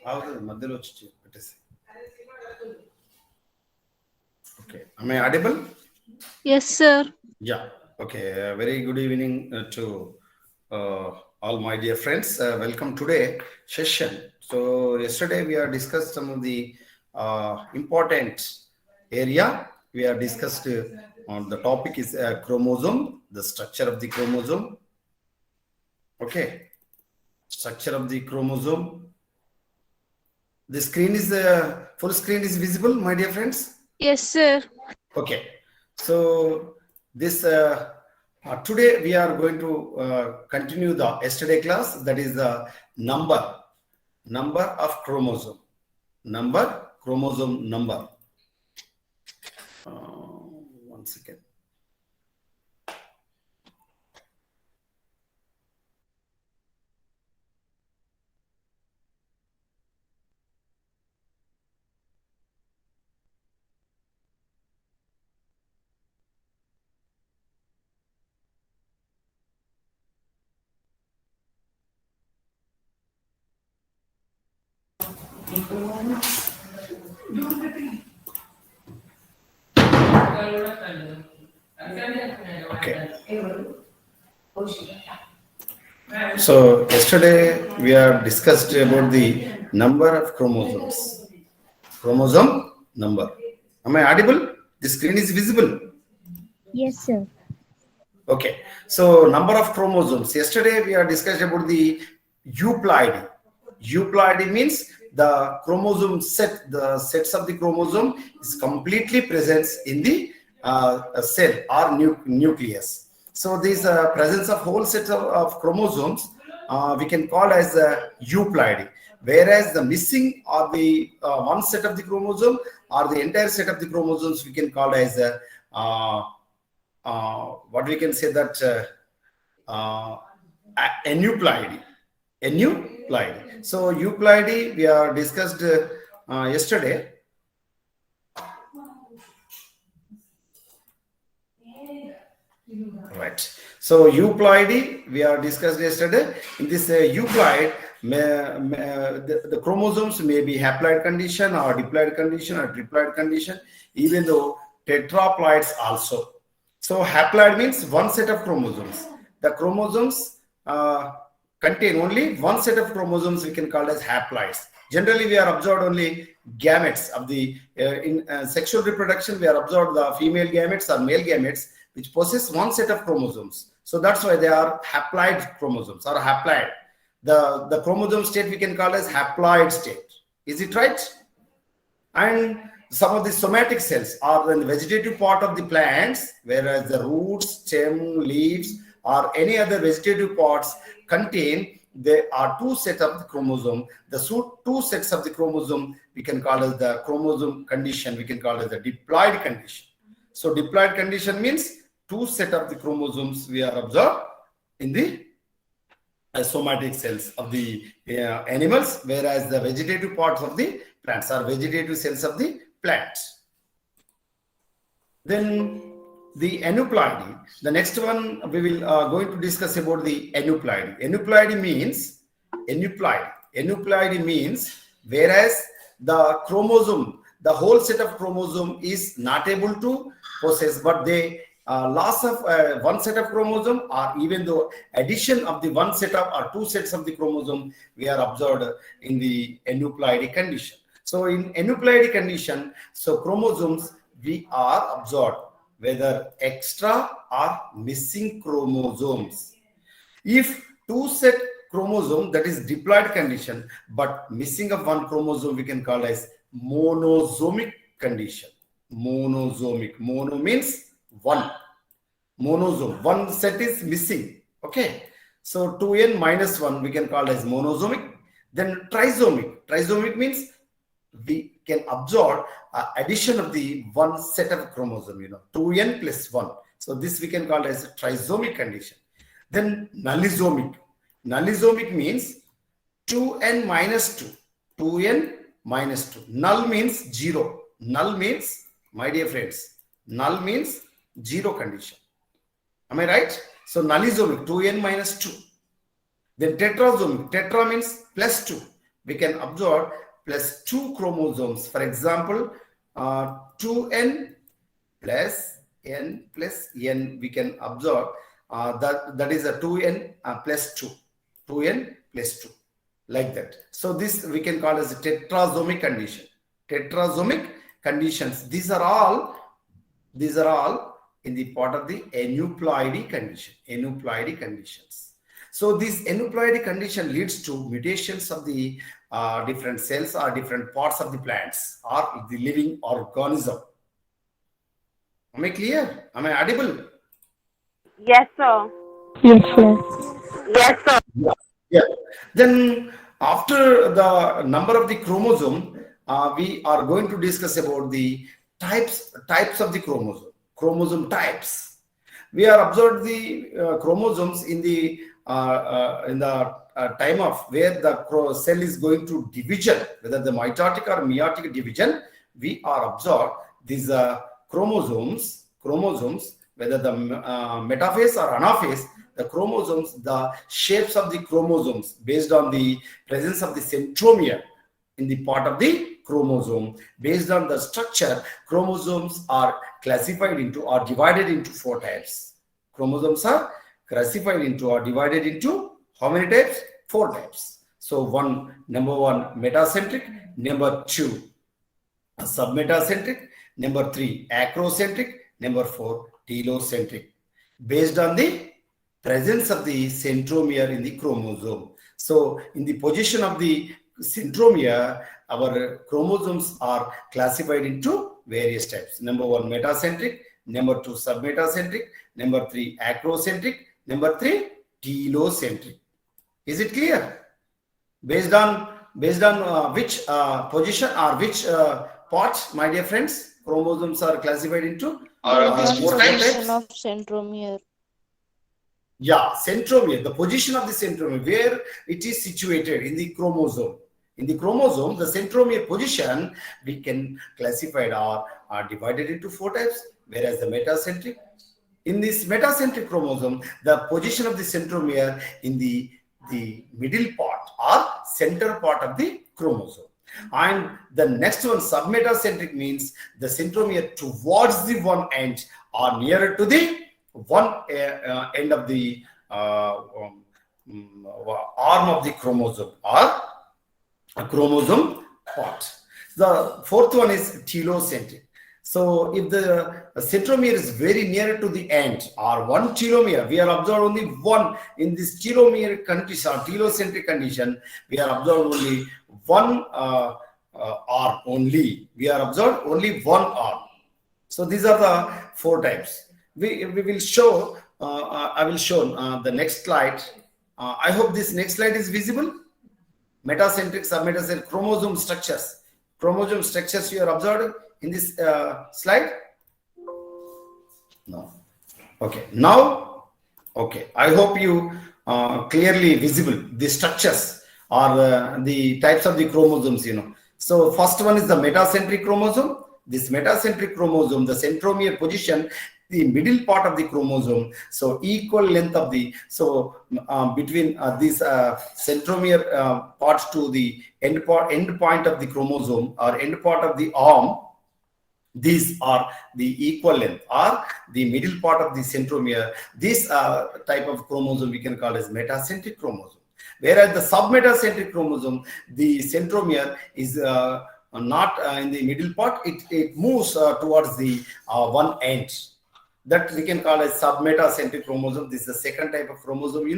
Okay. Am I audible? Yes, sir. Yeah. Okay. Very good evening to all my dear friends. Welcome today session. So yesterday we are discussed some of the important area. We are discussed on the topic is chromosome, the structure of the chromosome. Okay. Structure of the chromosome. The screen is full screen is visible, my dear friends. Yes, sir. Okay, so this today we are going to continue the yesterday class. That is the number of chromosome number. One second. Okay. So yesterday we are discussed about the number of chromosomes. Chromosome number. Am I audible? The screen is visible. Yes, sir. Okay. So number of chromosomes. Yesterday we are discussed about the euploidy. Euploidy means the chromosome set. The sets of the chromosome is completely present in the cell or nucleus. So this presence of whole set of chromosomes we can call as euploidy. Whereas the missing or the one set of the chromosome or the entire set of the chromosomes we can call as what we can say that aneuploidy. Aneuploidy. So euploidy we are discussed yesterday. Right. So euploidy we are discussed yesterday. In this euploid, the chromosomes may be haploid condition or diploid condition or triploid condition, even though tetraploids also. So haploid means one set of chromosomes. The chromosomes contain only one set of chromosomes we can call as haploids. Generally, we are observed only gametes of the in sexual reproduction. We are observed the female gametes or male gametes which possess one set of chromosomes. So that's why they are haploid chromosomes or haploid. The chromosome state we can call as haploid state. Is it right? And some of the somatic cells are in the vegetative part of the plants, whereas the roots, stem, leaves, or any other vegetative parts contain, there are two sets of the chromosome. The two sets of the chromosome we can call as the chromosome condition, we can call as the diploid condition. So diploid condition means two sets of the chromosomes we are observed in the somatic cells of the animals, whereas the vegetative parts of the plants are vegetative cells of the plants. Then the aneuploidy. The next one we will going to discuss about the aneuploidy. Aneuploidy means whereas the chromosome, the whole set of chromosome is not able to possess, but they loss of one set of chromosome or even though addition of the one set of or two sets of the chromosome we are observed in the aneuploidy condition. So in aneuploidy condition, so chromosomes we are observed whether extra or missing chromosomes. If two set chromosome, that is diploid condition, but missing of one chromosome we can call as monosomic condition. Mono means one. Monosome, one set is missing. Okay, so 2n minus 1 we can call as monosomic. Then trisomic means we can absorb addition of the one set of chromosome, 2n plus 1. So this we can call as a trisomic condition. Then nullisomic means 2n minus 2 null means 0. Null means, my dear friends, null means 0 condition. Am I right? So nullisomic 2n minus 2. Then tetrasomic, tetra means plus 2, we can observe plus 2 chromosomes. For example, 2n plus n plus n, we can observe that is a 2n plus 2, 2n plus 2, like that. So this we can call as a tetrasomic condition. Tetrasomic conditions. These are all in the part of the aneuploidy condition. Aneuploidy conditions. So this aneuploidy condition leads to mutations of the different cells or different parts of the plants or the living organism. Am I clear? Am I audible? Yes, sir. Yes, sir. Yes, sir. Yeah. Then after the number of the chromosome, we are going to discuss about the types of the chromosome types. We are observed the chromosomes in the time of where the cell is going to division, whether the mitotic or meiotic division. We are observed these chromosomes, whether the metaphase or anaphase, the chromosomes, the shapes of the chromosomes based on the presence of the centromere in the part of the chromosome. Based on the structure, chromosomes are classified into or divided into 4 types. Chromosomes are classified into or divided into how many types? 4 types. So number 1 metacentric, number 2 submetacentric, number 3 acrocentric, number 4 telocentric, based on the presence of the centromere in the chromosome. So in the position of the centromere, our chromosomes are classified into various types. Number 1 metacentric, number 2 submetacentric, number 3 acrocentric, number 3 telocentric. Is it clear? Based on which position or which part, my dear friends, chromosomes are classified into? Position of centromere. Yeah, centromere, the position of the centromere, where it is situated in the chromosome. In the chromosome, the centromere position, we can classify it or are divided into 4 types, whereas the metacentric, in this metacentric chromosome, the position of the centromere in the middle part or center part of the chromosome. And the next one, submetacentric, means the centromere towards the one end or nearer to the one end of the arm of the chromosome or a chromosome part. The 4th one is telocentric. So if the centromere is very near to the end or 1 telomere, we are observed only one in this telomere condition or telocentric condition, we are observed only one arm only. We are observed only one arm. So these are the 4 types. We will show, I will show the next slide. I hope this next slide is visible. Metacentric, submetacentric chromosome structures. Chromosome structures you are observed in this slide? No. Okay. Now, okay. I hope you clearly visible the structures or the types of the chromosomes, So first one is the metacentric chromosome. This metacentric chromosome, the centromere position, the middle part of the chromosome, so equal length of the, between this centromere part to the end point of the chromosome or end part of the arm, these are the equal length or the middle part of the centromere. This type of chromosome we can call as metacentric chromosome. Whereas the submetacentric chromosome, the centromere is not in the middle part, it moves towards the one end. That we can call as submetacentric chromosome. This is the second type of chromosome.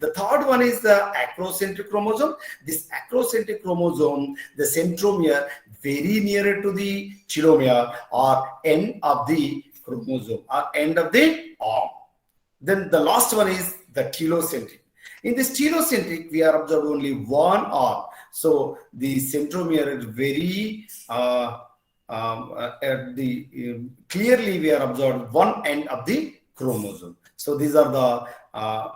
The third one is the acrocentric chromosome. This acrocentric chromosome, the centromere very nearer to the telomere or end of the chromosome or end of the arm. Then the last one is the telocentric. In this telocentric, we are observed only one arm. So the centromere is very clearly we are observed one end of the chromosome. So these are the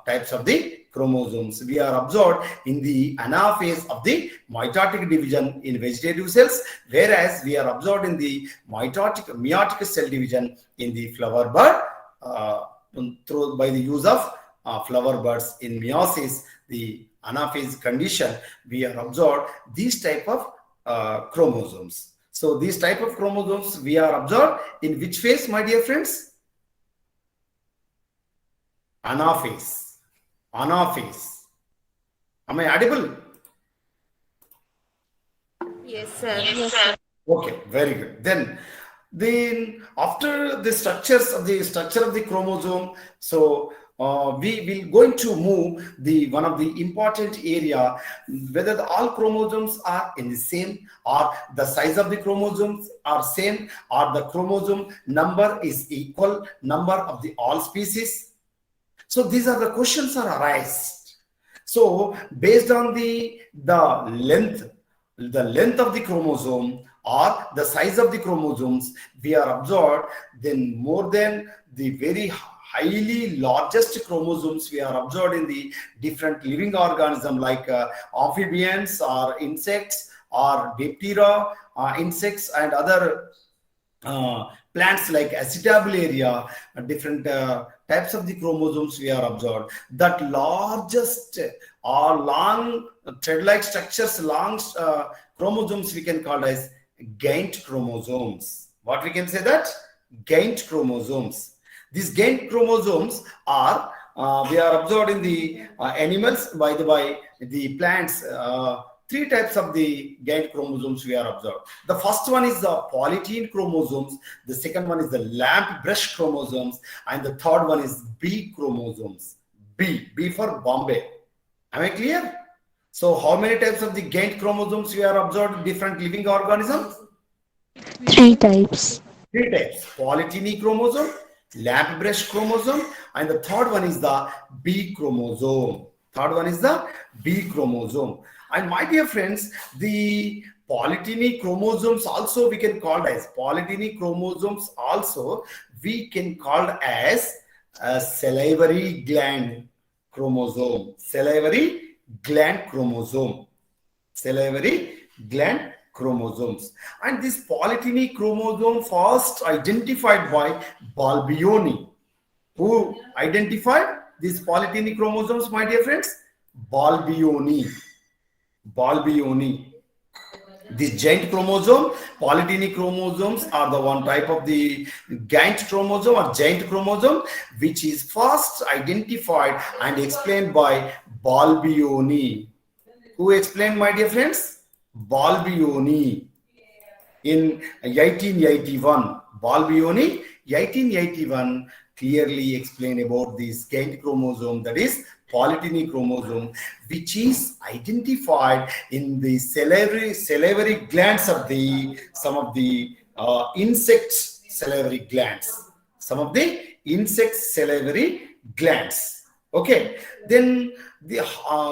types of the chromosomes. We are observed in the anaphase of the mitotic division in vegetative cells, whereas we are observed in the meiotic cell division in the flower bud by the use of flower buds. In meiosis, the anaphase condition, we are observed these type of chromosomes. So these type of chromosomes we are observed in which phase, my dear friends? Anaphase. Anaphase. Am I audible? Yes, sir. Yes, sir. Okay, very good. Then after the structure of the chromosome, so we will going to move the one of the important area, whether all chromosomes are in the same, or the size of the chromosomes are same, or the chromosome number is equal number of the all species. So these are the questions are arise. So based on the length of the chromosome or the size of the chromosomes, we are observed then more than the very highly largest chromosomes we are observed in the different living organism like amphibians or insects or Diptera, insects and other plants like Acetabularia, different types of the chromosomes we are observed. That largest or long thread-like structures, long chromosomes we can call as gained chromosomes. What we can say that? Gained chromosomes. These gained chromosomes are we are observed in the animals, by the plants. Three types of the gained chromosomes we are observed. The first one is the polytene chromosomes, the second one is the lamp brush chromosomes, and the third one is B chromosomes. B for Bombay. Am I clear? So how many types of the gained chromosomes we are observed in different living organisms? 3 types. Three types: polytene chromosome, lamp brush chromosome, and the third one is the B chromosome. Third one is the B chromosome. And my dear friends, the polytene chromosomes also we can call as a salivary gland chromosome. Salivary gland chromosomes. And this polytene chromosome first identified by Balbioni. Who identified these polytene chromosomes, my dear friends? Balbioni. This giant chromosome, polytene chromosomes are the one type of the giant chromosome or giant chromosome, which is first identified and explained by Balbioni. Who explained, my dear friends? Balbioni in 1881. Balbioni, 1881, clearly explained about this gained chromosome, that is polytene chromosome, which is identified in the salivary glands of some of the insects' salivary glands. Some of the insects' salivary glands. Okay, then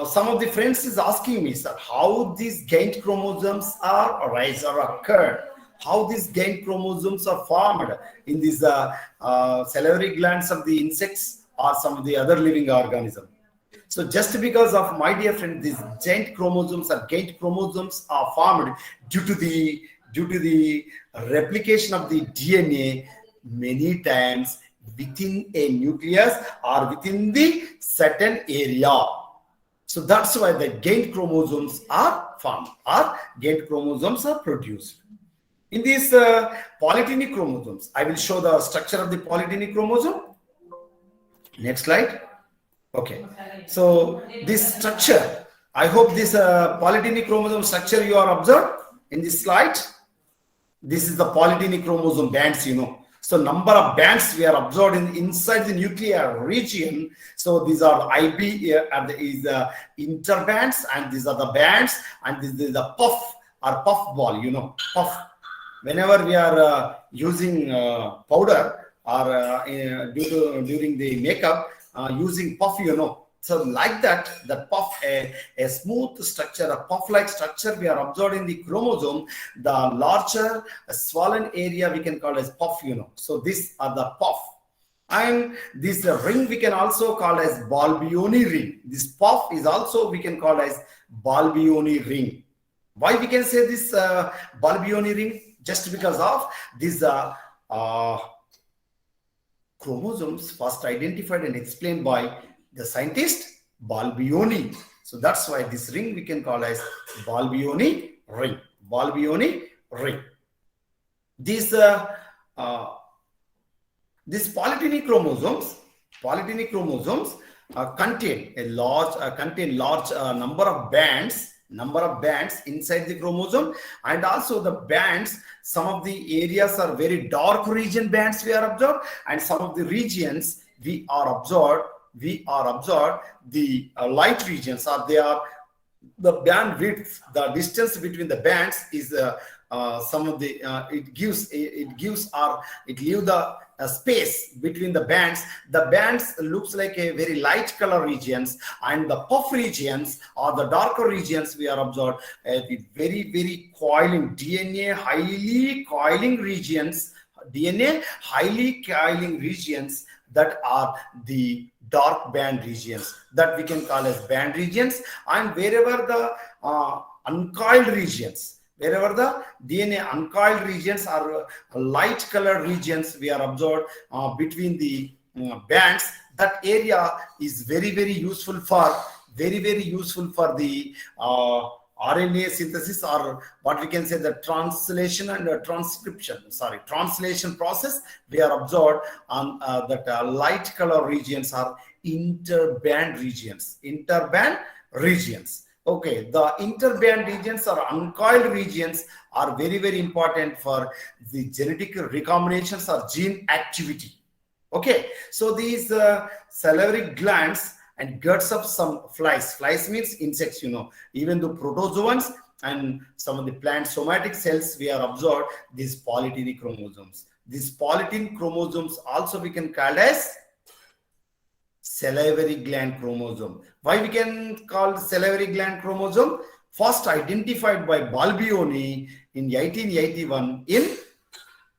some of the friends is asking me, sir, how these gained chromosomes are arise or occurred, how these gained chromosomes are formed in these salivary glands of the insects or some of the other living organism. So just because of, my dear friend, these giant chromosomes or gained chromosomes are formed due to the replication of the DNA many times within a nucleus or within the certain area. So that's why the gained chromosomes are formed or gained chromosomes are produced. In these polytene chromosomes, I will show the structure of the polytene chromosome. Next slide. Okay, so this structure, I hope this polytene chromosome structure you are observed in this slide. This is the polytene chromosome bands, So number of bands we are observed inside the nuclear region. So these are IB is the interbands, and these are the bands, and this is the puff or puff ball, puff. Whenever we are using powder or during the makeup, using puff, So like that, the puff, a smooth structure, a puff-like structure we are observed in the chromosome. The larger swollen area we can call as puff, So these are the puff. And this ring we can also call as Balbioni ring. This puff is also we can call as Balbioni ring. Why we can say this Balbioni ring? Just because of these chromosomes first identified and explained by The scientist Balbioni. So that's why this ring we can call as Balbioni ring. Balbioni ring. These polytenic chromosomes contain large number of bands inside the chromosome, and also the bands, some of the areas are very dark region bands we are observed, and some of the regions we are observed the light regions, or they are the band width, the distance between the bands is some of the it leaves the space between the bands. The bands looks like a very light color regions, and the puff regions or the darker regions we are observed the very coiling DNA highly coiling regions that are the dark band regions that we can call as band regions. And wherever the uncoiled regions, wherever the DNA uncoiled regions are light colored regions we are observed between the bands, that area is very useful for the RNA synthesis, or what we can say the translation and translation process. We are observed on that light color regions are interband regions. Okay, the interband regions or uncoiled regions are very important for the genetic recombinations or gene activity. Okay, so these salivary glands and guts of some flies. Flies means insects, even the protozoans and some of the plant somatic cells we are observed these polytenic chromosomes. These polytenic chromosomes also we can call as salivary gland chromosome. Why we can call salivary gland chromosome? First identified by Balbioni in 1881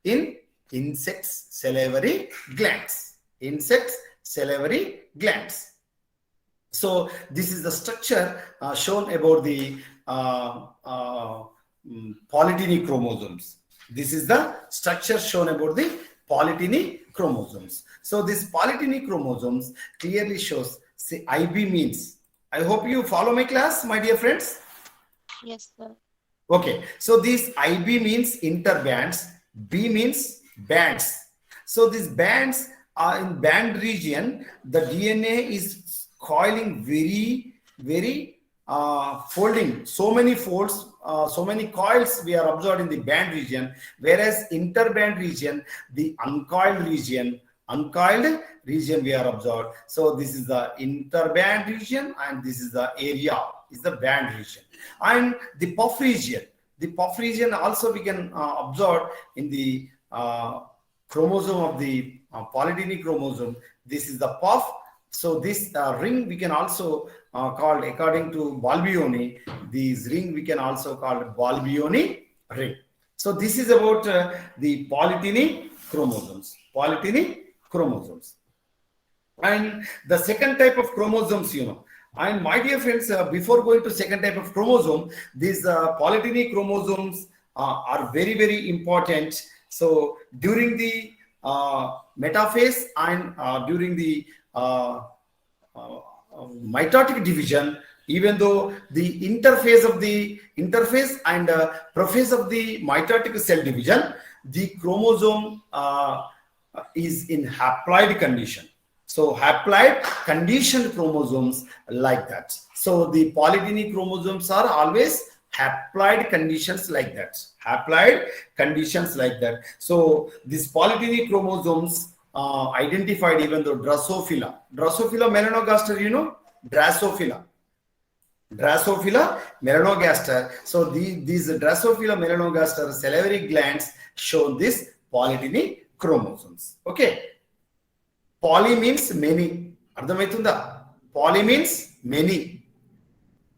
in insects salivary glands. So this is the structure shown about the polytenic chromosomes. This is the structure shown about the polytenic chromosomes. So this polytenic chromosomes clearly shows, say IB means, I hope you follow my class, my dear friends. Yes, sir. Okay, so this IB means interbands, B means bands. So these bands are in band region, the DNA is coiling very folding, so many folds, so many coils we are observed in the band region, whereas interband region, the uncoiled region we are observed. So this is the interband region, and this is the area is the band region. And the puff region also we can observe in the chromosome of the polytenic chromosome. This is the puff. So this ring we can also call, according to Balbioni, this ring we can also call Balbioni ring. So this is about the polytenic chromosomes. And the second type of chromosomes, and my dear friends, before going to second type of chromosome, these polytenic chromosomes are very important. So during the metaphase and during the mitotic division, even though the interface and prophase of the mitotic cell division, the chromosome is in haploid condition. So haploid conditioned chromosomes like that. So the polytenic chromosomes are always haploid conditions like that. So these polytenic chromosomes identified even though Drosophila melanogaster, Drosophila melanogaster. So these Drosophila melanogaster salivary glands show this polytenic chromosomes. Okay. Poly means many. Ardhamaitunda? Poly means many.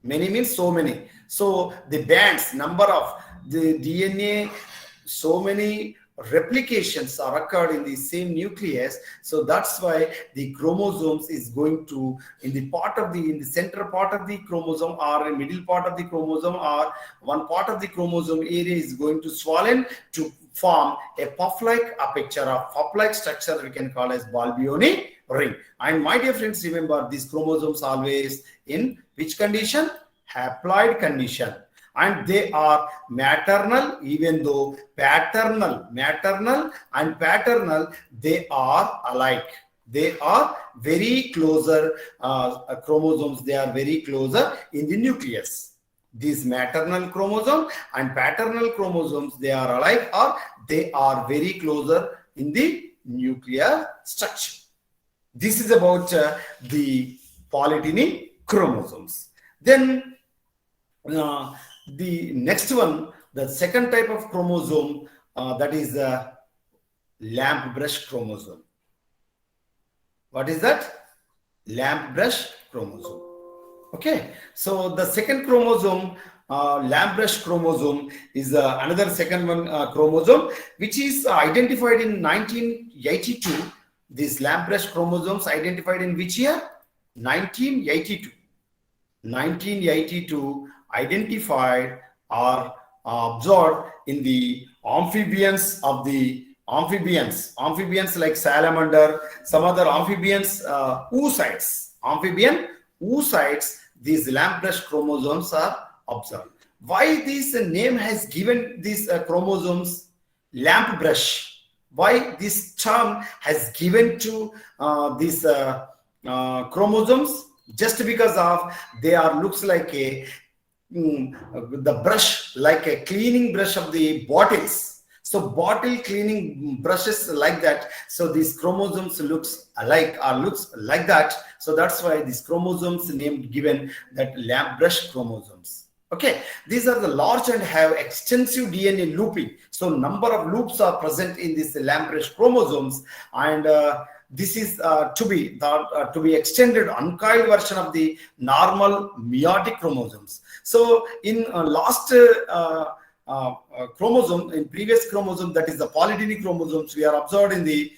Many means so many. So the bands, number of the DNA, so many replications are occurred in the same nucleus. So that's why the chromosomes is going to in the center part of the chromosome or in middle part of the chromosome or one part of the chromosome area is going to swollen to form a puff-like aperture or puff-like structure we can call as Balbioni ring. And my dear friends, remember these chromosomes always in which condition? Haploid condition. And they are maternal, even though maternal and paternal, they are alike. They are very closer chromosomes. They are very closer in the nucleus. These maternal chromosome and paternal chromosomes, they are alike or they are very closer in the nuclear structure. This is about the polygyny chromosomes. Then the next one, the second type of chromosome, that is the lamp brush chromosome. What is that? Lamp brush chromosome. Okay, so the second chromosome, lamp brush chromosome, is another second one chromosome which is identified in 1982. These lamp brush chromosomes identified in which year? 1982. 1982 identified or observed in the amphibians like salamander, some other amphibians, oocytes, amphibian oocytes, these lamp brush chromosomes are observed. Why this name has given these chromosomes lamp brush? Why this term has given to these chromosomes? Just because of they are looks like a the brush, like a cleaning brush of the bottles. So bottle cleaning brushes like that. So these chromosomes looks alike or looks like that. So that's why these chromosomes named given that lamp brush chromosomes. Okay, these are the large and have extensive DNA looping. So number of loops are present in these lamp brush chromosomes, and this is to be extended uncoiled version of the normal meiotic chromosomes. So in last chromosome, in previous chromosome, that is the polygyny chromosomes, we are observed in the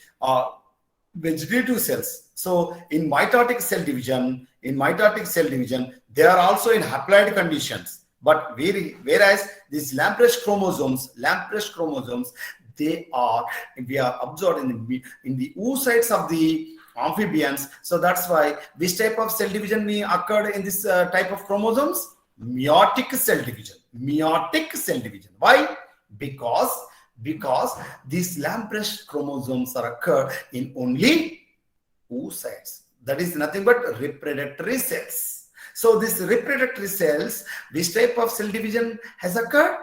vegetative cells. So in mitotic cell division, they are also in haploid conditions. But whereas these lamp brush chromosomes, we are observed in the oocytes of the amphibians. So that's why this type of cell division occurred in this type of chromosomes, meiotic cell division. Why? Because these lamp brush chromosomes are occurred in only oocytes. That is nothing but reproductory cells. So these reproductory cells, this type of cell division has occurred,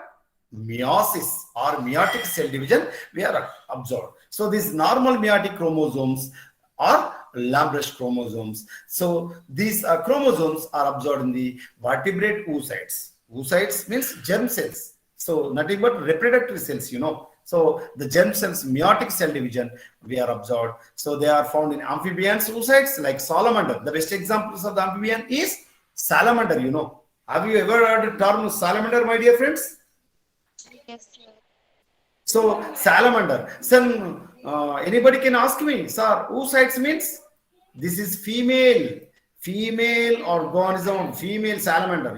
meiosis or meiotic cell division, we are observed. So these normal meiotic chromosomes are lamp brush chromosomes. So these chromosomes are observed in the vertebrate oocytes. Oocytes means germ cells. So nothing but reproductory cells, So the germ cells, meiotic cell division, we are observed. So they are found in amphibians oocytes like salamander. The best examples of the amphibian is salamander, Have you ever heard the term salamander, my dear friends? Yes, sir. So salamander. So anybody can ask me, sir, oocytes means? This is female organism, female salamander,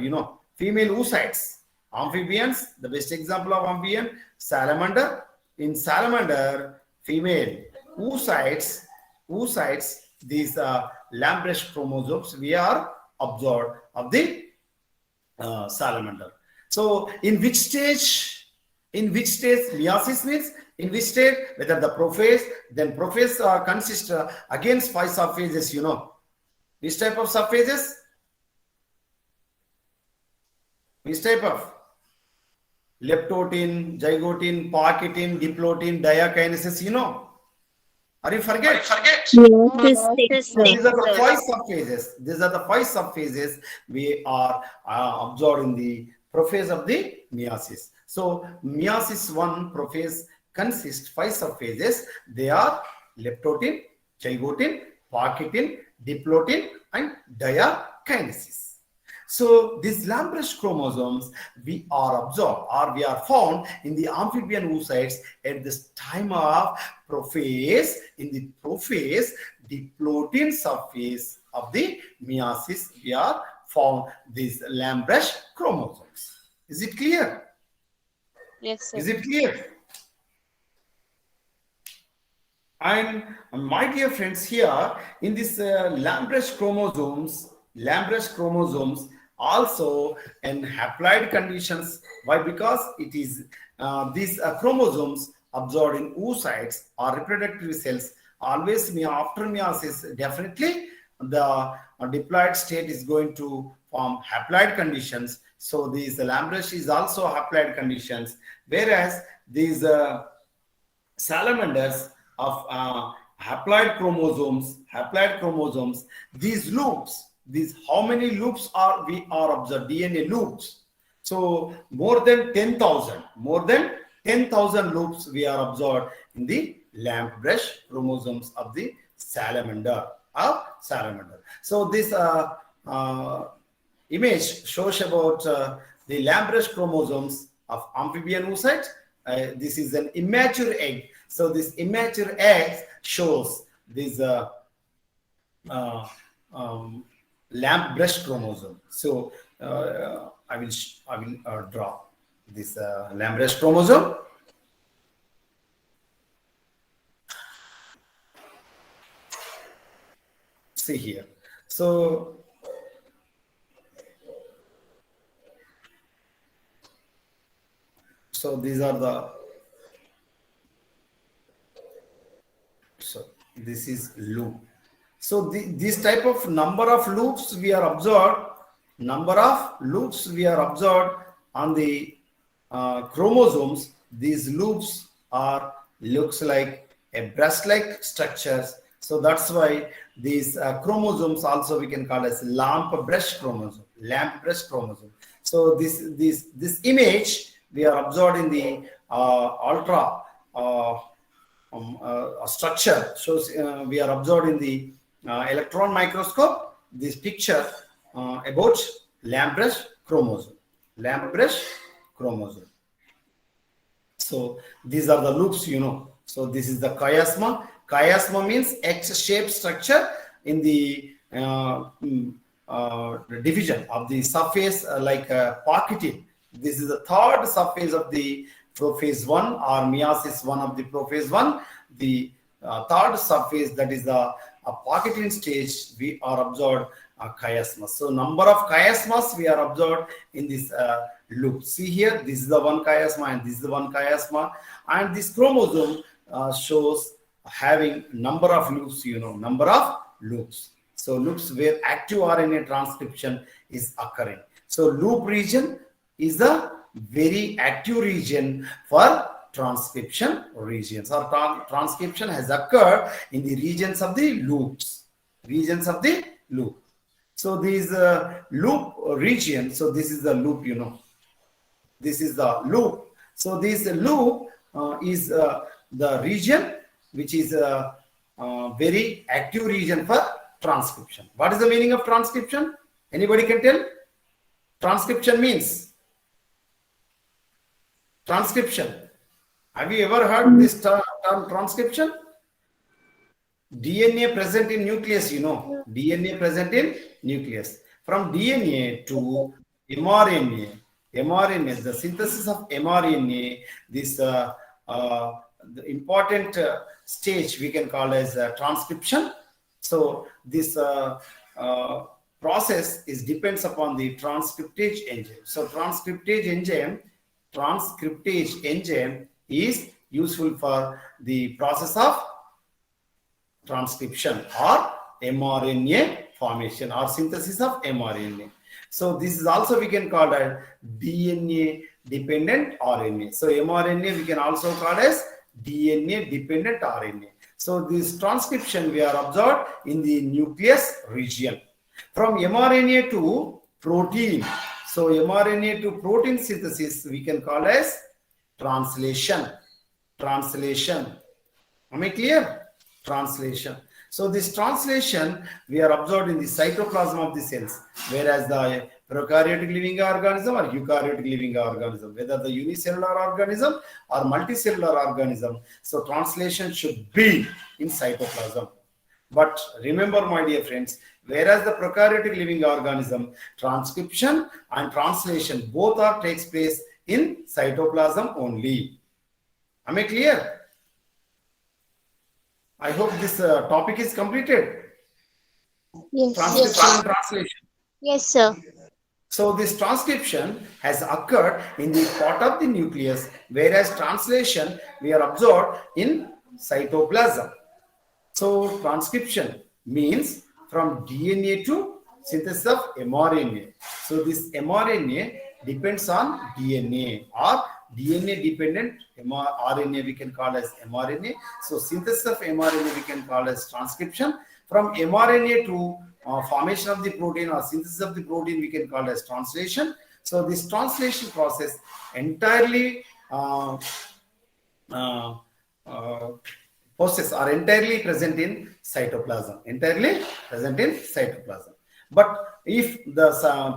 female oocytes. Amphibians, the best example of amphibian, salamander. In salamander, female oocytes, these lamp brush chromosomes, we are observed of the salamander. So in which stage meiosis means? In which stage? Whether the prophase, then prophase consists against 5 subphases, Which type of subphases? Which type of? Leptotin, zygotin, Parkinson, diplotin, diakinesis, Are you forget? Yes, So these are the 5 subphases. We are observed in the prophase of the meiosis. So meiosis 1 prophase consists 5 subphases. They are leptotin, zygotin, Parkinson, diplotin, and diakinesis. So these lamp brush chromosomes we are observed or we are found in the amphibian oocytes at this time of prophase. In the prophase, diplotin subphase of the meiosis, we are found these lamp brush chromosomes. Is it clear? yes, sir. Is it clear? And my dear friends, here in this Lamb-Brush chromosomes also in haploid conditions. Why? Because it is these chromosomes absorbed in oocytes or reproductive cells. Always after meiosis, definitely the diploid state is going to form haploid conditions. So these Lamb-Brush is also haploid conditions, whereas these salamanders of haploid chromosomes, these loops, these how many loops are we are observed, DNA loops. So more than 10,000 loops we are observed in the Lamb-Brush chromosomes of the salamander. So this image shows about the Lamb-Brush chromosomes of amphibian oocyte. This is an immature egg. So this immature egg shows this Lamb-Brush chromosome. So I will draw this Lamb-Brush chromosome. See here. So these are the, so this is loop. So this type of number of loops we are observed, on the chromosomes. These loops looks like a breast-like structures. So that's why these chromosomes also we can call as Lamb-Brush chromosome. So this image we are observed in the ultra structure. So we are observed in the electron microscope. This picture about Lamb-Brush chromosome. So these are the loops, So this is the chiasma. Chiasma means X-shaped structure in the division of the surface, like pocketing. This is the third surface of the prophase 1 or meiosis 1 of the prophase 1. The third surface, that is the pocketing stage, we are observed chiasma. So number of chiasmas we are observed in this loop. See here, this is the one chiasma and this is the one chiasma, and this chromosome shows having number of loops, So loops where active RNA transcription is occurring. So loop region is the very active region for transcription regions, or transcription has occurred in the regions of the loops. So these loop region, so this is the loop, This is the loop. So this loop is the region which is a very active region for transcription. What is the meaning of transcription? Anybody can tell? Transcription means transcription. Have you ever heard this term transcription? DNA present in nucleus, DNA present in nucleus. From DNA to mRNA, the synthesis of mRNA, this the important stage we can call as transcription. So this process depends upon the transcriptase enzyme. So transcriptase enzyme is useful for the process of transcription or mRNA formation or synthesis of mRNA. So this is also we can call as DNA dependent RNA. So mRNA we can also call as DNA dependent RNA. So this transcription we are observed in the nucleus region. From mRNA to protein. So mRNA to protein synthesis we can call as translation. Am I clear? Translation. So this translation we are observed in the cytoplasm of the cells, whereas the prokaryotic living organism or eukaryotic living organism, whether the unicellular organism or multicellular organism, so translation should be in cytoplasm. But remember, my dear friends, whereas the prokaryotic living organism, transcription and translation both takes place in cytoplasm only. Am I clear? I hope this topic is completed. Yes. Transcription and translation. Yes, sir. So this transcription has occurred in the part of the nucleus, whereas translation we are observed in cytoplasm. So transcription means from DNA to synthesis of mRNA. So this mRNA depends on DNA, or DNA dependent RNA we can call as mRNA. So synthesis of mRNA we can call as transcription. From mRNA to formation of the protein or synthesis of the protein we can call as translation. So this translation process entirely process are entirely present in cytoplasm. Entirely present in cytoplasm. But if the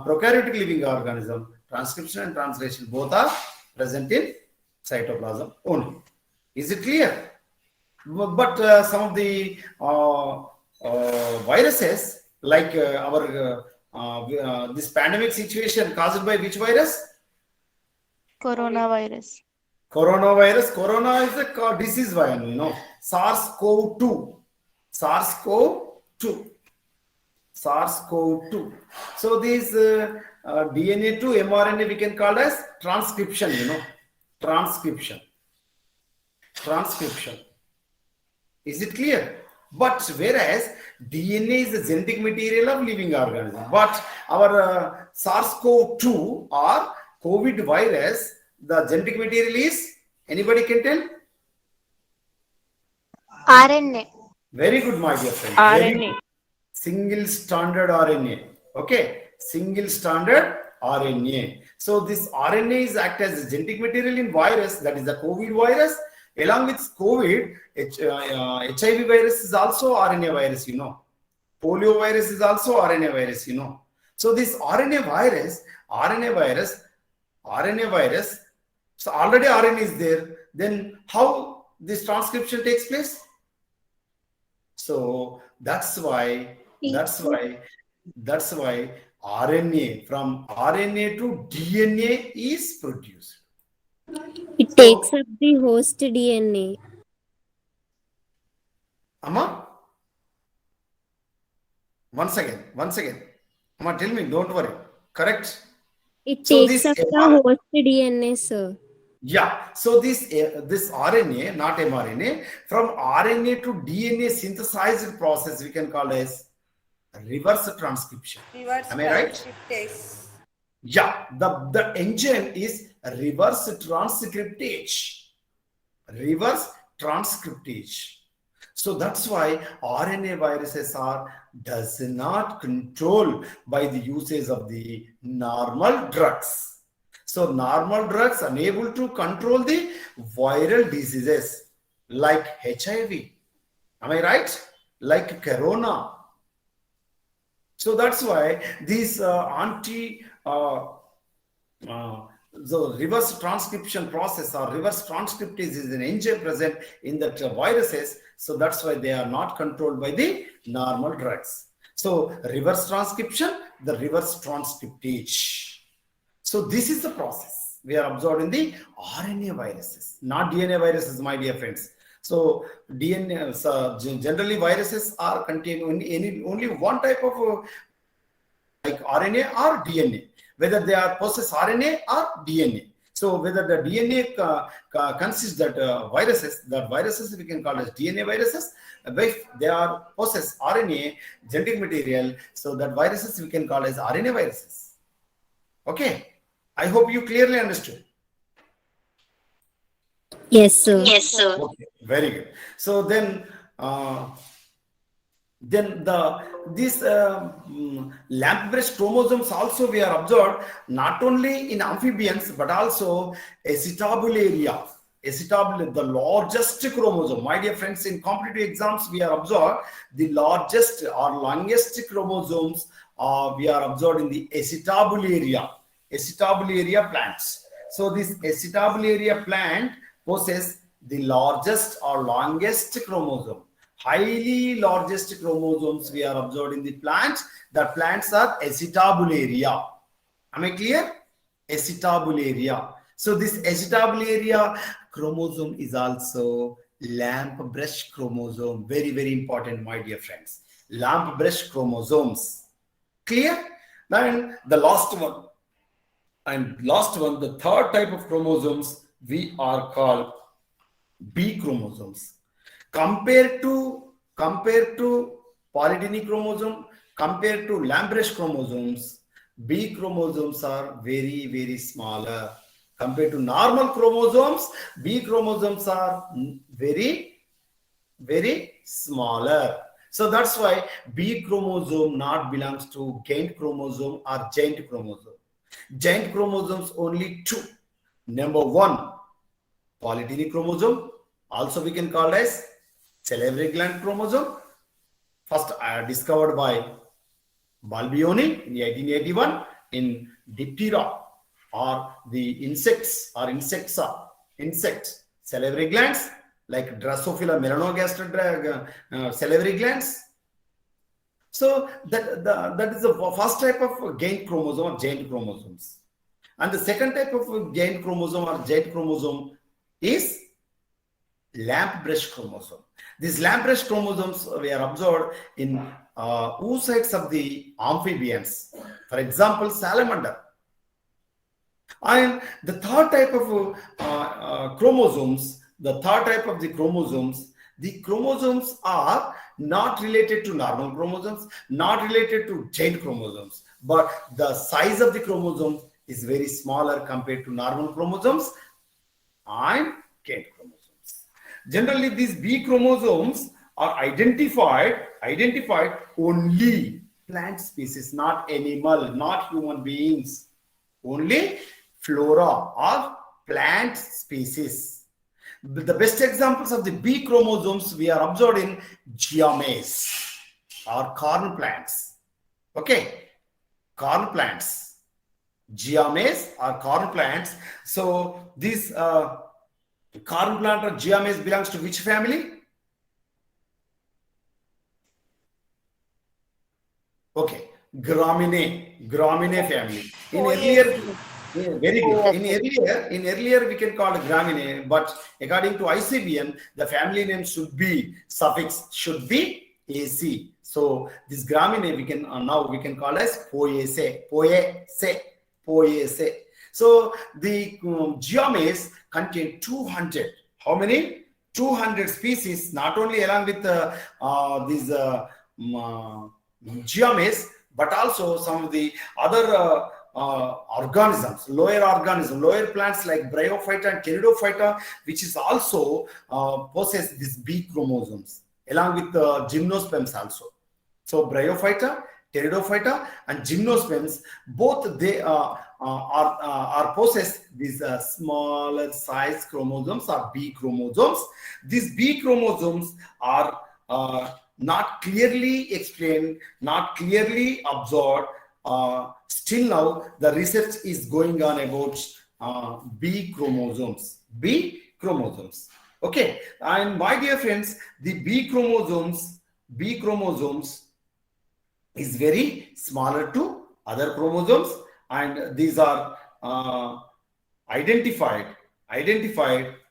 prokaryotic living organism, transcription and translation both are present in cytoplasm only. Is it clear? But some of the viruses, like this pandemic situation caused by which virus? Coronavirus. Coronavirus. Corona is a disease virus, you know. SARS-CoV-2. SARS-CoV-2. SARS-CoV-2. So these DNA to mRNA we can call as transcription, you know. Transcription. Is it clear? But whereas DNA is the genetic material of living organism, but our SARS-CoV-2 or COVID virus, the genetic material is, anybody can tell? RNA. Very good, my dear friend. Very RNA. good. Single stranded RNA. Okay, single stranded RNA. So this RNA is act as a genetic material in virus, that is the COVID virus. Along with COVID, HIV virus is also RNA virus, you know. Polio virus is also RNA virus, you know. So this RNA virus, so already RNA is there. Then how this transcription takes place? So that's why RNA, from RNA to DNA is produced. It takes up the host DNA. Amma? Once again. Amma, tell me, don't worry. Correct? It So takes this up the host DNA, sir. Yeah. So this RNA, not mRNA, from RNA to DNA synthesized process we can call as reverse transcription. Am I right? Yeah. The enzyme is reverse transcriptase. Reverse transcriptase. So that's why RNA viruses does not control by the usage of the normal drugs. So normal drugs unable to control the viral diseases like HIV. Am I right? Like corona. So that's why these the reverse transcription process or reverse transcriptase is an enzyme present in the viruses. So that's why they are not controlled by the normal drugs. So reverse transcription, the reverse transcriptase. So this is the process we are observed in the RNA viruses, not DNA viruses, my dear friends. So DNA, generally viruses are contained only one type of like RNA or DNA, whether they are possess RNA or DNA. So whether the DNA consists that viruses we can call as DNA viruses. If they are possess RNA genetic material, so that viruses we can call as RNA viruses. Okay, I hope you clearly understood. Yes, sir. Okay, very good. So then these lamp-breast chromosomes also we are observed not only in amphibians but also acetabularia. The largest chromosome. My dear friends, in competitive exams we are observed the largest or longest chromosomes we are observed in the acetabularia plants. So this acetabularia plant possesses the largest or longest chromosome. Highly largest chromosomes we are observed in the plants. The plants are acetabularia. Am I clear? Acetabularia. So this acetabularia chromosome is also lamp brush chromosome. Very, very important, my dear friends. Lamp brush chromosomes. Clear? Then the last one. And last one, the third type of chromosomes, we are called B chromosomes. Compared to polygyny chromosome, compared to lamp brush chromosomes, B chromosomes are very, very smaller. Compared to normal chromosomes, B chromosomes are very, very smaller. So that's why B chromosome not belongs to gained chromosome or giant chromosome. Giant chromosomes only two. Number one, polygyny chromosome, also we can call as salivary gland chromosome. First discovered by Balbioni in 1881 in Diptera, or the insects salivary glands like Drosophila melanogaster salivary glands. So that is the first type of gained chromosome or giant chromosomes. And the second type of gained chromosome or giant chromosome is lamp brush chromosome. These lamp brush chromosomes we are observed in oocytes of the amphibians, for example, salamander. And the third type of chromosomes, the chromosomes are not related to normal chromosomes, not related to giant chromosomes, but the size of the chromosomes is very smaller compared to normal chromosomes and giant chromosomes. Generally, these B chromosomes are identified only plant species, not animal, not human beings, only flora or plant species. The best examples of the B chromosomes we are observed in Giames or corn plants. Okay, corn plants. Giames or corn plants. So this corn plant or Giames belongs to which family? Okay, Graminae family. In earlier, very good. In earlier we can call it Graminae, but according to ICBM, the family name should be AC. So this Graminae we can now call as Poaceae. So the Giames contain 200. How many? 200 species. Not only along with these Giames, but also some of the other organisms, lower plants like Bryophyta and Pteridophyta, which is also possess these B chromosomes along with gymnosperms also. So Bryophyta, Pteridophyta, and gymnosperms, both they are possess these smaller size chromosomes or B chromosomes. These B chromosomes are not clearly explained, not clearly absorbed. Still now, the research is going on about B chromosomes. Okay, and my dear friends, the B chromosomes is very smaller to other chromosomes, and these are identified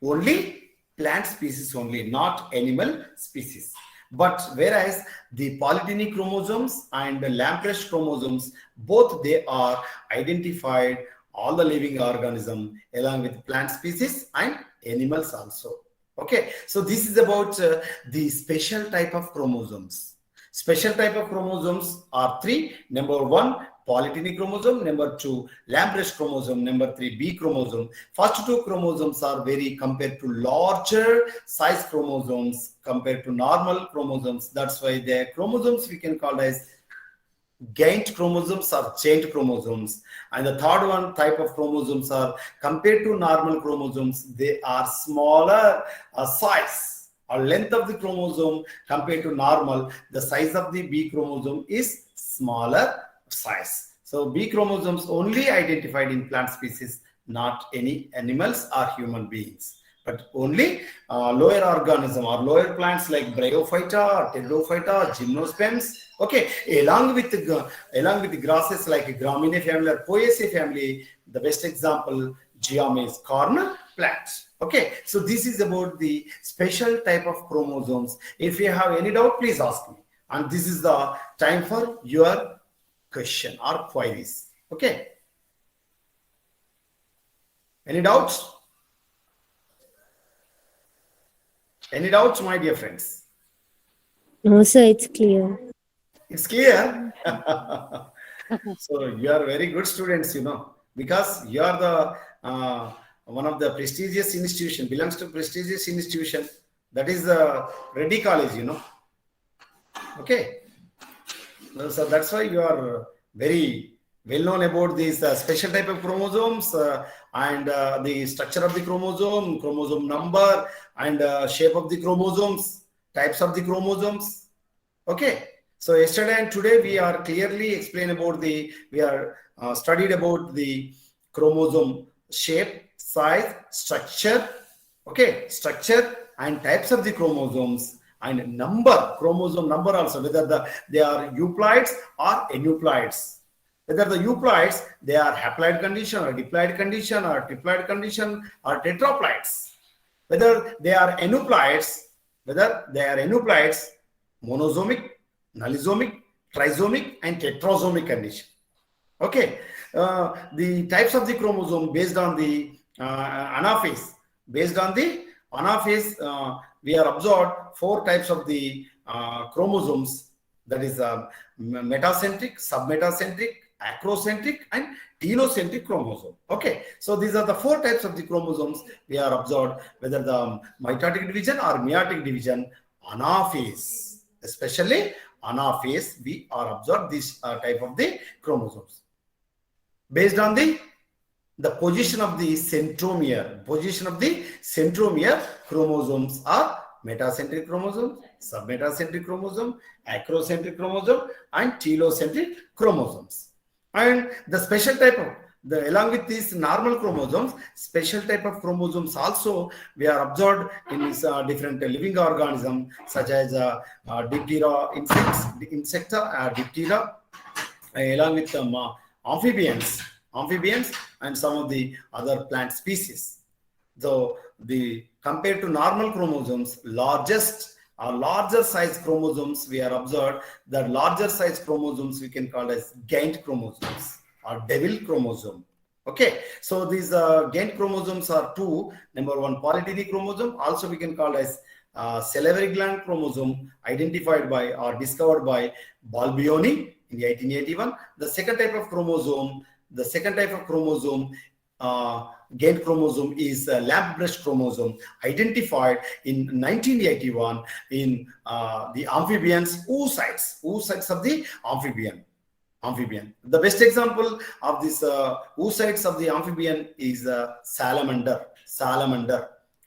only plant species only, not animal species. But whereas the polygyny chromosomes and the lamp brush chromosomes, both they are identified all the living organism along with plant species and animals also. Okay, so this is about the special type of chromosomes. Special type of chromosomes are three. Number one, polygyny chromosome. Number two, lamp brush chromosome. Number three, B chromosome. First two chromosomes are very compared to larger size chromosomes compared to normal chromosomes. That's why the chromosomes we can call as gained chromosomes or giant chromosomes. And the third one type of chromosomes are compared to normal chromosomes, they are smaller size or length of the chromosome compared to normal. The size of the B chromosome is smaller size. So B chromosomes only identified in plant species, not any animals or human beings, but only lower organism or lower plants like Bryophyta, Pteridophyta, gymnosperms. Okay, along with the grasses like Graminae family or Poaceae family, the best example Giames corn plants. Okay, so this is about the special type of chromosomes. If you have any doubt, please ask me. And this is the time for your question or queries. Okay. Any doubts? Any doubts, my dear friends? No, sir, it's clear. It's clear. So you are very good students, because you are the one of the prestigious institution, belongs to prestigious institution. That is the Reddy College, Okay. So that's why you are very well known about these special type of chromosomes and the structure of the chromosome number, and shape of the chromosomes, types of the chromosomes. Okay. So yesterday and today we are clearly explained about studied about the chromosome shape, size, structure. Okay, structure and types of the chromosomes, and chromosome number also, whether they are euploids or aneuploids. Whether the euploids, they are haploid condition or diploid condition or triploid condition or tetraploids. Whether they are aneuploids, monosomic, nullisomic, trisomic, and tetrasomic condition. Okay, the types of the chromosome based on the anaphase. Based on the anaphase, we are observed 4 types of the chromosomes. That is metacentric, submetacentric, acrocentric, and telocentric chromosome. Okay, so these are the 4 types of the chromosomes we are observed, whether the mitotic division or meiotic division, anaphase, especially anaphase, we are observed this type of the chromosomes based on the position of the centromere. Chromosomes are metacentric chromosome, submetacentric chromosome, acrocentric chromosome, and telocentric chromosomes. And the special type of along with these normal chromosomes, special type of chromosomes also we are observed in this, different living organisms such as Diptera insecta, Diptera, along with amphibians, and some of the other plant species. So compared to normal chromosomes, larger size chromosomes we are observed. The larger size chromosomes we can call as gained chromosomes or devil chromosome. Okay, so these gained chromosomes are 2. Number 1, polygyny chromosome, also we can call as salivary gland chromosome, identified by or discovered by Balbioni in 1881. The second type of chromosome, gained chromosome is lamp brush chromosome, identified in 1981 in the amphibians, oocytes of the amphibian. The best example of this oocytes of the amphibian is salamander.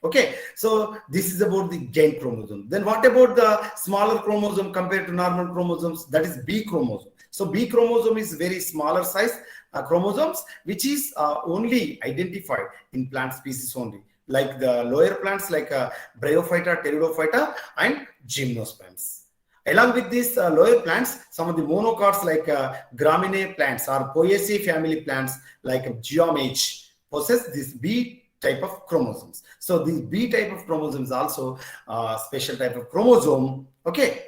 Okay, so this is about the gained chromosome. Then what about the smaller chromosome compared to normal chromosomes? That is B chromosome. So B chromosome is very smaller size chromosomes, which is only identified in plant species only, like the lower plants like Bryophyta, Pteridophyta, and Gymnosperms. Along with these lower plants, some of the monocots like Gramineae plants or Poaceae family plants like Geomage possess this B type of chromosomes. So the B type of chromosomes also special type of chromosome. Okay,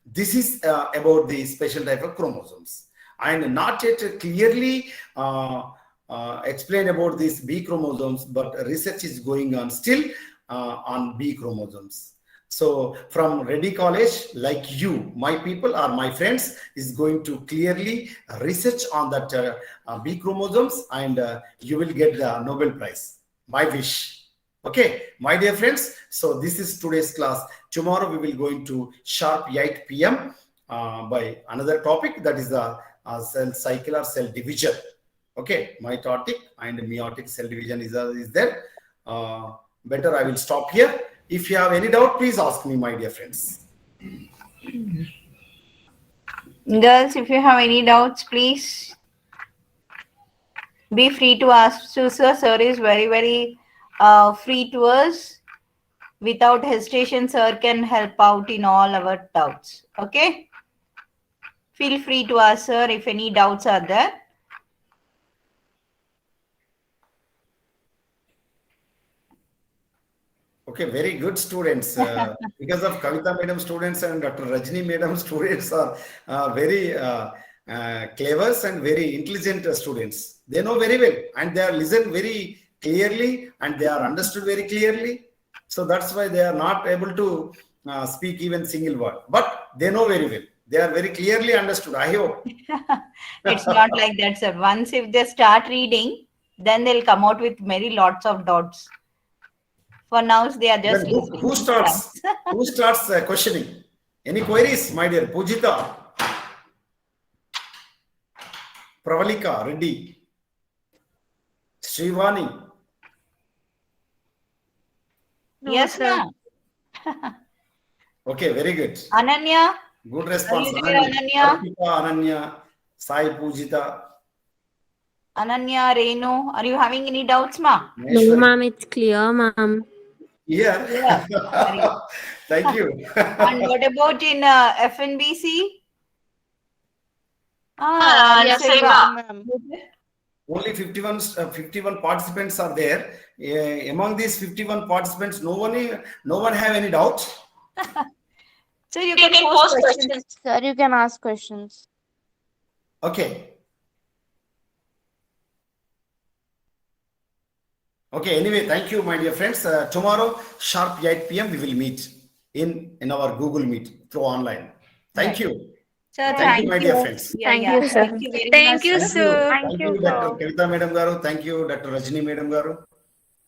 this is about the special type of chromosomes, and not yet clearly explain about these B chromosomes, but research is going on still on B chromosomes. So from Reddy College, like you, my people or my friends, is going to clearly research on that B chromosomes, and you will get the Nobel Prize. My wish. Okay, my dear friends. So this is today's class. Tomorrow we will go into sharp 8 p.m. By another topic, that is the cell cycle or cell division. Okay, mitotic and meiotic cell division is there. Better I will stop here. If you have any doubt, please ask me, my dear friends. Girls, if you have any doubts, please be free to ask. So, sir is very, very free to us. Without hesitation, sir can help out in all our doubts. Okay? Feel free to ask, sir, if any doubts are there. Okay, very good students. Because of Kavita Madam students and Dr. Rajni Madam students are very clever and very intelligent students. They know very well and they are listen very clearly and they are understood very clearly. So that's why they are not able to speak even single word. But they know very well. They are very clearly understood. I hope. It's not like that, sir. Once if they start reading, then they'll come out with very lots of dots. For now, they are just Then who listening. starts? Who starts questioning? Any queries, my dear Pujita, Pravalika, Reddy, Srivani? No, Yes, sir. ma'am. Okay, very good. Ananya, Good response. Are you there, Ananya? Arpita, Ananya, Sai Pujita. Ananya, Renu, are you having any doubts, ma'am? No, Maheshwari. ma'am, it's clear, ma'am. Yeah. Yeah. Thank you. And what about in FNBC? Ah, Yes, Selva. ma'am. Only 51 participants are there. Among these 51 participants, no one have any doubt. So you can post questions. Sir, you can ask questions. Okay. Okay, anyway, thank you, my dear friends. Tomorrow, sharp 8 p.m., we will meet in our Google Meet through online. Thank you. Sir, Thank you, my dear friends. Yeah, Thank yeah. you, sir. Thank you very Thank much, you, sir. sir. Thank you, Dr. Kavita Madam Garu. Thank you, Dr. Rajni Madam Garu.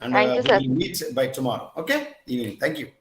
And Thank you, we sir. will meet by tomorrow. Okay? Evening. Thank you.